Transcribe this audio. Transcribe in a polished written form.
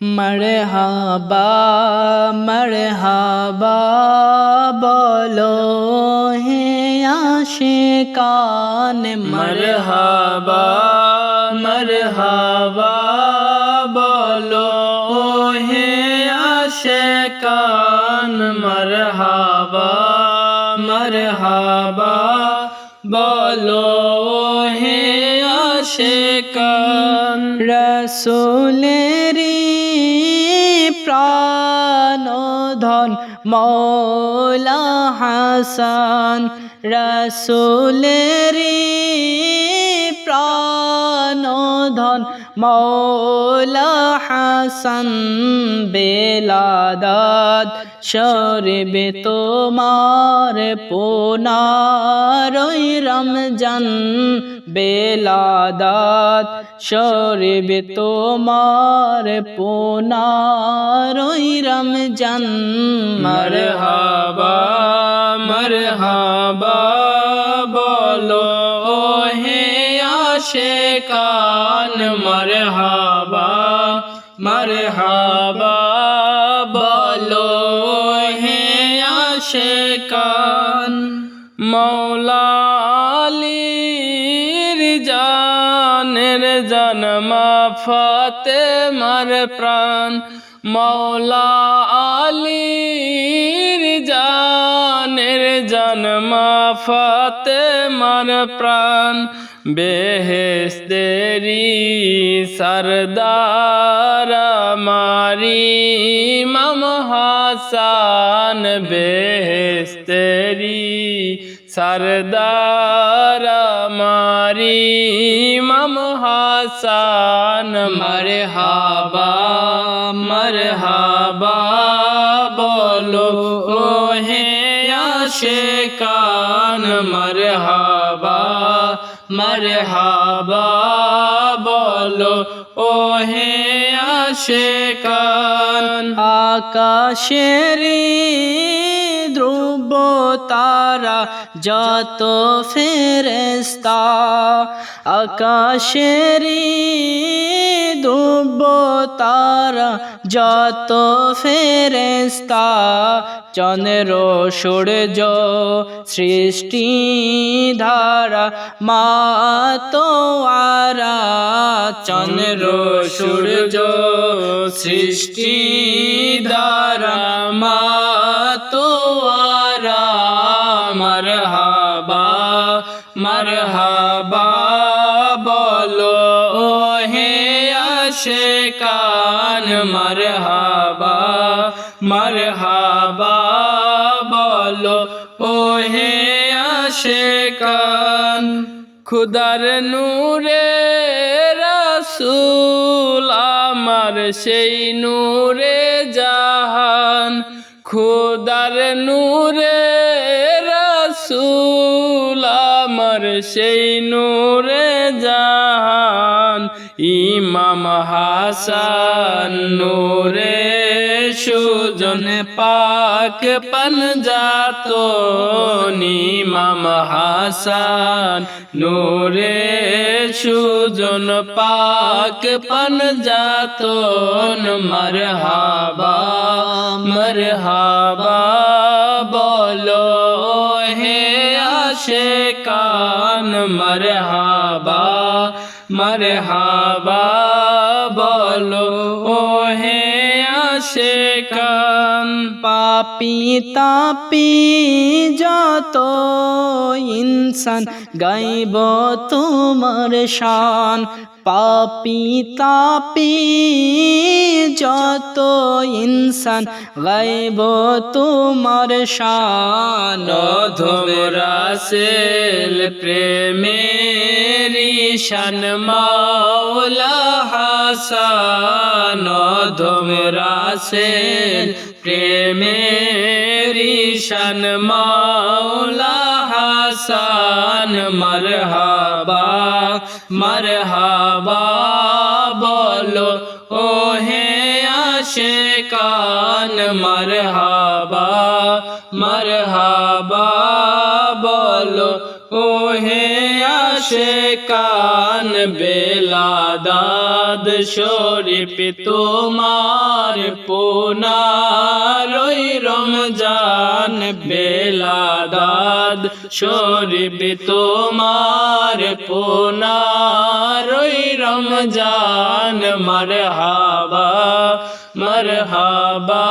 মরহবা মরহবা বলো হে আশিকান মরহবা মরহবা বলো হে আশিকান মরহবা মরহবা বলো হে আশিকান রাসূলেরি প্রাণধন মৌলা হাসান রাসূলেরি প্রাণধন মৌলা হাসান বেলাদাত শরীবে তোমার পুনারই রমজান বেলাদাত শরীবে তোমার পুনারই রমজান মরহবা মরহবা বলো হে আশিকান মরহবা মরহবা বলো হে আশিকান মৌলা আলীর জানের জন্মা ফাতেমার প্রাণ মৌলা আলীর জানের জন্মা ফাতেমার প্রাণ বেহেশতেরি সরদার মারি ইমাম হাসান বেহেশতেরি সরদার মারি ইমাম হাসান মরহবা মরহবা বলো হে আশিকান মরহবা মরহবা বলো হে আশিকান আকাশেরি ধ্রুব তারা যত ফেরেশতা আকাশেরি ধ্রুব তারা যত ফেরেশতা চন্দ্র সূর্য সৃষ্টি ধারা মাতোয়ারা চন্দ্র সূর্য সৃষ্টি ধারা মাতোয়ারা মরহবা মরহবা বলো হে আশিকান মরহবা মরহবা বলো হে আশিকান খুদার নূরে রাসূল আমার সেই নূরে জাহান খুদার নূরে রাসূল আমার সেই নূরে জাহান ইমাম হাসান নূরে সুজন পাক পঞ্জাতন ইমাম হাসান নূরে সুজন পাক পঞ্জাতন মরহবা মরহবা বলো হে আশিকান মরহবা মরহবা বলো হে আশিকান পাপী তাপী যত ইনসান গাইব তোমার শান পাপী তাপী যত ইনসান গাইব তোমার শান ধুমরাসেল প্রেমেরি শান মাওলা হাসান ধুমরাসেল প্রেমেরি শান মাওলা হাসান মরহবা মরহবা বলো হে আশিকান মরহবা মরহবা বলো হে আশিকান বেলাদাত দাদ শরীফ তোমার পুনারই রমজান বেলাদাদ শরীফ তোমার পুনারই রমজান মারহাবা মারহাবা